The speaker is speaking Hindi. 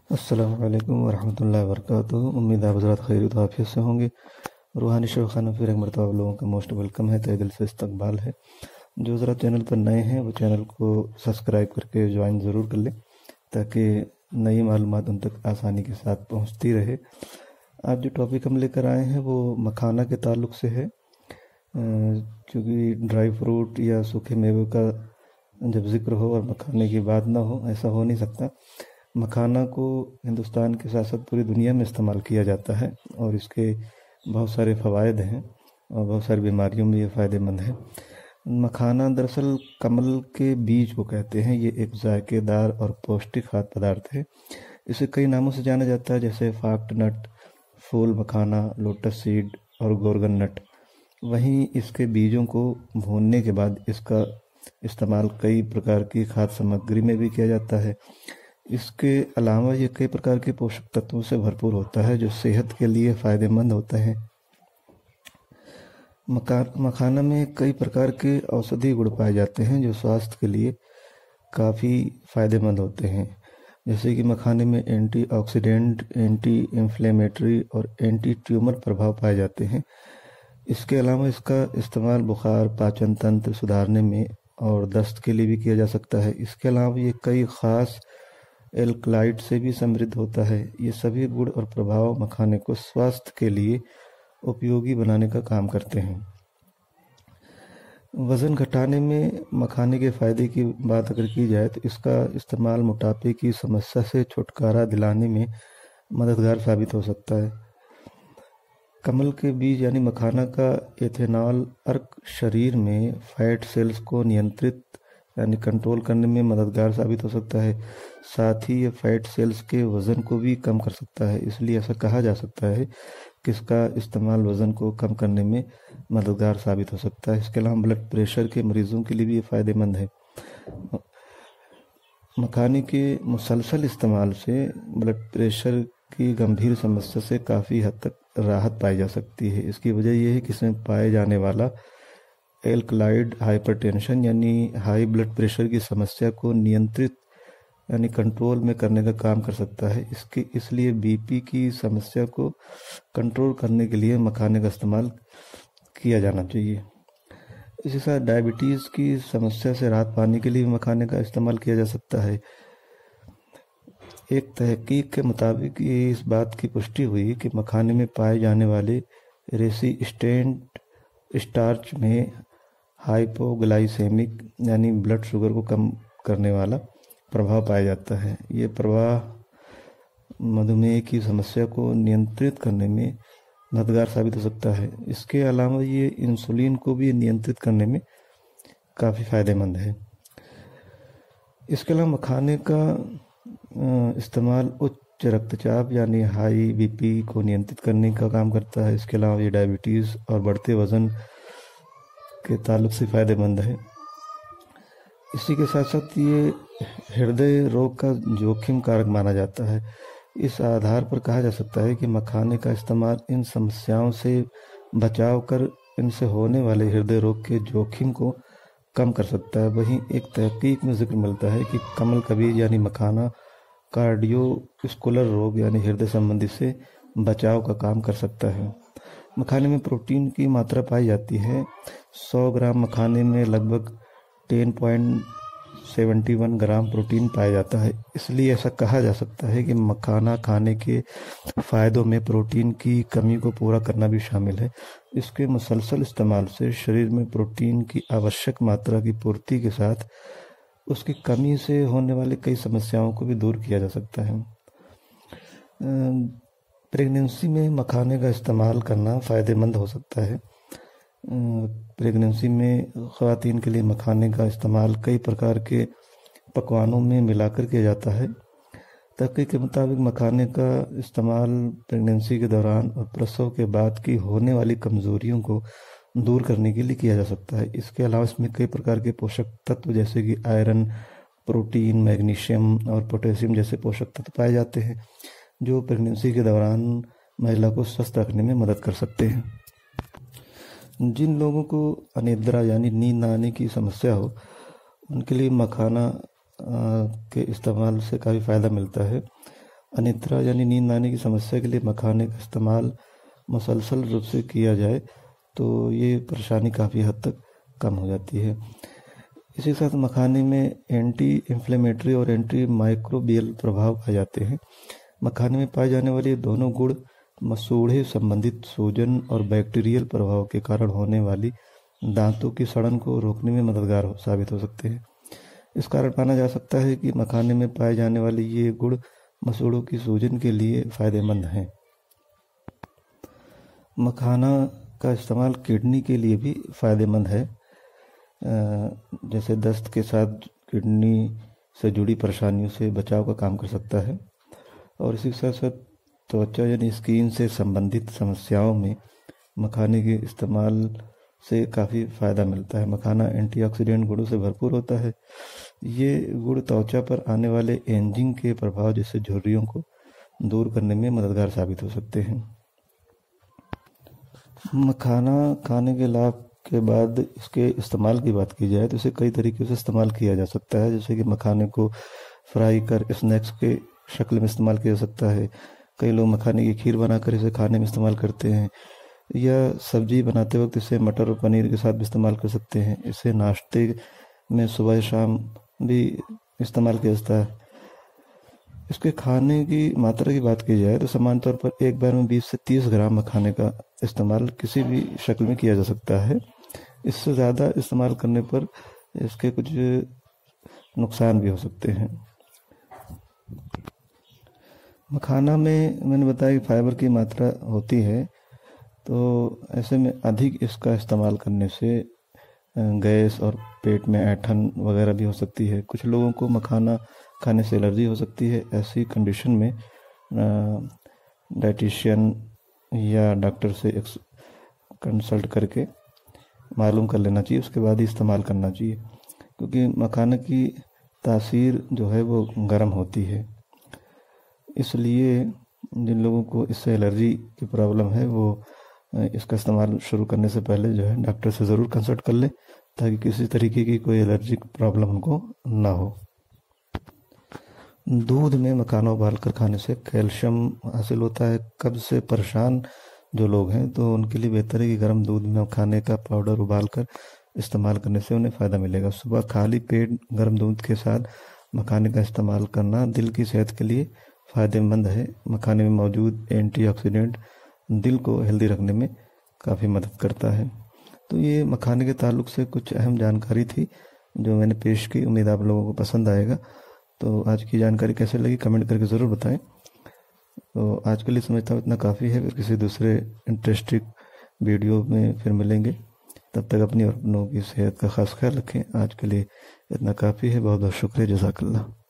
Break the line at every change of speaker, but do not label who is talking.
अस्सलामु अलैकुम वरहमतुल्लाहि वबरकातुहू। उम्मीद है आप हज़रात खैरियत आफियत से होंगे। रूहानी शो खाना फिर एक मरतबा आप लोगों का मोस्ट वेलकम है, तहे दिल से इस्तकबाल है। जो ज़रा चैनल पर नए हैं वो चैनल को सब्सक्राइब करके ज्वाइन ज़रूर कर लें ताकि नई मालूमात उन तक आसानी के साथ पहुंचती रहे। आज जो टॉपिक हम लेकर आए हैं वो मखाना के ताल्लुक़ से है। क्योंकि ड्राई फ्रूट या सूखे मेवे का जब ज़िक्र हो और मखाने की बात ना हो, ऐसा हो नहीं सकता। मखाना को हिंदुस्तान के साथ साथ पूरी दुनिया में इस्तेमाल किया जाता है और इसके बहुत सारे फ़वाइद हैं और बहुत सारी बीमारियों में ये फ़ायदेमंद है। मखाना दरअसल कमल के बीज को कहते हैं। ये एक जायकेदार और पौष्टिक खाद्य पदार्थ है। इसे कई नामों से जाना जाता है, जैसे फाक्ट नट, फूल मखाना, लोटस सीड और गोर्गन नट। वहीं इसके बीजों को भूनने के बाद इसका इस्तेमाल कई प्रकार की खाद्य सामग्री में भी किया जाता है। इसके अलावा ये कई प्रकार के पोषक तत्वों से भरपूर होता है जो सेहत के लिए फ़ायदेमंद होते हैं। मखाना में कई प्रकार के औषधीय गुण पाए जाते हैं जो स्वास्थ्य के लिए काफ़ी फ़ायदेमंद होते हैं। जैसे कि मखाने में एंटीऑक्सीडेंट, एंटी इन्फ्लेमेटरी और एंटी ट्यूमर प्रभाव पाए जाते हैं। इसके अलावा इसका इस्तेमाल बुखार, पाचन तंत्र सुधारने में और दस्त के लिए भी किया जा सकता है। इसके अलावा ये कई ख़ास एल्कलाइड से भी समृद्ध होता है। ये सभी गुण और प्रभाव मखाने को स्वास्थ्य के लिए उपयोगी बनाने का काम करते हैं। वज़न घटाने में मखाने के फ़ायदे की बात अगर की जाए तो इसका इस्तेमाल मोटापे की समस्या से छुटकारा दिलाने में मददगार साबित हो सकता है। कमल के बीज यानी मखाना का एथेनॉल अर्क शरीर में फैट सेल्स को नियंत्रित यानी कंट्रोल करने में मददगार साबित हो सकता है। साथ ही ये फैट सेल्स के वज़न को भी कम कर सकता है। इसलिए ऐसा कहा जा सकता है कि इसका इस्तेमाल वज़न को कम करने में मददगार साबित हो सकता है। इसके अलावा ब्लड प्रेशर के मरीज़ों के लिए भी ये फ़ायदेमंद है। मखाने के मुसलसल इस्तेमाल से ब्लड प्रेशर की गंभीर समस्या से काफ़ी हद तक राहत पाई जा सकती है। इसकी वजह यह है कि इसमें पाए जाने वाला एल्कलाइड हाइपरटेंशन यानी हाई ब्लड प्रेशर की समस्या को नियंत्रित यानी कंट्रोल में करने का काम कर सकता है। इसलिए बीपी की समस्या को कंट्रोल करने के लिए मखाने का इस्तेमाल किया जाना चाहिए। इसी साथ डायबिटीज़ की समस्या से राहत पाने के लिए मखाने का इस्तेमाल किया जा सकता है। एक तहकीक के मुताबिक ये इस बात की पुष्टि हुई कि मखाने में पाए जाने वाले रेसिस्टेंट स्टार्च में हाइपोग्लाइसेमिक यानी ब्लड शुगर को कम करने वाला प्रभाव पाया जाता है। ये प्रभाव मधुमेह की समस्या को नियंत्रित करने में मददगार साबित हो सकता है। इसके अलावा ये इंसुलिन को भी नियंत्रित करने में काफ़ी फ़ायदेमंद है। इसके अलावा मखाने का इस्तेमाल उच्च रक्तचाप यानी हाई बीपी को नियंत्रित करने का काम करता है। इसके अलावा ये डायबिटीज़ और बढ़ते वज़न के ताल्लुक से फ़ायदेमंद है। इसी के साथ साथ ये हृदय रोग का जोखिम कारक माना जाता है। इस आधार पर कहा जा सकता है कि मखाने का इस्तेमाल इन समस्याओं से बचाव कर इनसे होने वाले हृदय रोग के जोखिम को कम कर सकता है। वहीं एक तहकीक में जिक्र मिलता है कि कमल का बीज यानी मखाना कार्डियोवास्कुलर रोग यानी हृदय संबंधी से बचाव का काम कर सकता है। मखाने में प्रोटीन की मात्रा पाई जाती है। 100 ग्राम मखाने में लगभग 10.71 ग्राम प्रोटीन पाया जाता है। इसलिए ऐसा कहा जा सकता है कि मखाना खाने के फ़ायदों में प्रोटीन की कमी को पूरा करना भी शामिल है। इसके मुसलसल इस्तेमाल से शरीर में प्रोटीन की आवश्यक मात्रा की पूर्ति के साथ उसकी कमी से होने वाली कई समस्याओं को भी दूर किया जा सकता है। प्रेगनेंसी में मखाने का इस्तेमाल करना फ़ायदेमंद हो सकता है। प्रेगनेंसी में ख़वातीन के लिए मखाने का इस्तेमाल कई प्रकार के पकवानों में मिलाकर किया जाता है। तहकीक के मुताबिक मखाने का इस्तेमाल प्रेगनेंसी के दौरान और प्रसव के बाद की होने वाली कमज़ोरियों को दूर करने के लिए किया जा सकता है। इसके अलावा इसमें कई प्रकार के पोषक तत्व जैसे कि आयरन, प्रोटीन, मैग्नीशियम और पोटेशियम जैसे पोषक तत्व पाए जाते हैं जो प्रेगनेंसी के दौरान महिला को स्वस्थ रखने में मदद कर सकते हैं। जिन लोगों को अनिद्रा यानी नींद न आने की समस्या हो उनके लिए मखाना के इस्तेमाल से काफ़ी फ़ायदा मिलता है। अनिद्रा यानी नींद आने की समस्या के लिए मखाने का इस्तेमाल मुसलसल रूप से किया जाए तो ये परेशानी काफ़ी हद तक कम हो जाती है। इसी के साथ मखाने में एंटी इन्फ्लेमेटरी और एंटी माइक्रोबियल प्रभाव पाए जाते हैं। मखाने में पाए जाने वाले दोनों गुण मसूड़े संबंधित सूजन और बैक्टीरियल प्रभाव के कारण होने वाली दांतों की सड़न को रोकने में मददगार साबित हो सकते हैं। इस कारण माना जा सकता है कि मखाने में पाए जाने वाले ये गुण मसूड़ों की सूजन के लिए फायदेमंद हैं। मखाना का इस्तेमाल किडनी के लिए भी फायदेमंद है। जैसे दस्त के साथ किडनी से जुड़ी परेशानियों से बचाव का काम कर सकता है। और इसी के साथ साथ त्वचा यानी स्किन से संबंधित समस्याओं में मखाने के इस्तेमाल से काफ़ी फ़ायदा मिलता है। मखाना एंटीऑक्सीडेंट गुणों से भरपूर होता है। ये गुण त्वचा पर आने वाले एजिंग के प्रभाव जैसे झुर्रियों को दूर करने में मददगार साबित हो सकते हैं। मखाना खाने के लाभ के बाद इसके इस्तेमाल की बात की जाए तो इसे कई तरीके से इस्तेमाल किया जा सकता है। जैसे कि मखाने को फ्राई कर स्नैक्स के शक्ल में इस्तेमाल किया जा सकता है। कई लोग मखाने की खीर बनाकर इसे खाने में इस्तेमाल करते हैं, या सब्जी बनाते वक्त इसे मटर और पनीर के साथ भी इस्तेमाल कर सकते हैं। इसे नाश्ते में सुबह शाम भी इस्तेमाल किया जाता है। इसके खाने की मात्रा की बात की जाए तो सामान्य तौर पर एक बार में 20 से 30 ग्राम मखाने का इस्तेमाल किसी भी शक्ल में किया जा सकता है। इससे ज़्यादा इस्तेमाल करने पर इसके कुछ नुकसान भी हो सकते हैं। मखाना में मैंने बताया कि फाइबर की मात्रा होती है, तो ऐसे में अधिक इसका इस्तेमाल करने से गैस और पेट में ऐंठन वगैरह भी हो सकती है। कुछ लोगों को मखाना खाने से एलर्जी हो सकती है। ऐसी कंडीशन में डाइटिशियन या डॉक्टर से कंसल्ट करके मालूम कर लेना चाहिए, उसके बाद ही इस्तेमाल करना चाहिए, क्योंकि मखाने की तासीर जो है वो गर्म होती है। इसलिए जिन लोगों को इससे एलर्जी की प्रॉब्लम है वो इसका इस्तेमाल शुरू करने से पहले जो है डॉक्टर से ज़रूर कंसल्ट कर ले, ताकि किसी तरीके की कोई एलर्जी प्रॉब्लम उनको ना हो। दूध में मखाना उबाल कर खाने से कैल्शियम हासिल होता है। कब्ज से परेशान जो लोग हैं तो उनके लिए बेहतर है कि गर्म दूध में मखाने का पाउडर उबाल कर इस्तेमाल करने से उन्हें फ़ायदा मिलेगा। सुबह खाली पेट गर्म दूध के साथ मखाने का इस्तेमाल करना दिल की सेहत के लिए फ़ायदेमंद है। मखाने में मौजूद एंटीऑक्सीडेंट दिल को हेल्दी रखने में काफ़ी मदद करता है। तो ये मखाने के ताल्लुक़ से कुछ अहम जानकारी थी जो मैंने पेश की। उम्मीद आप लोगों को पसंद आएगा। तो आज की जानकारी कैसे लगी कमेंट करके ज़रूर बताएं। तो आज के लिए समझता हूँ इतना काफ़ी है। फिर किसी दूसरे इंटरेस्टिंग वीडियो में फिर मिलेंगे। तब तक अपनी और अपनों की सेहत का खास ख्याल रखें। आज के लिए इतना काफ़ी है। बहुत बहुत शुक्रिया। जज़ाकल्लाह।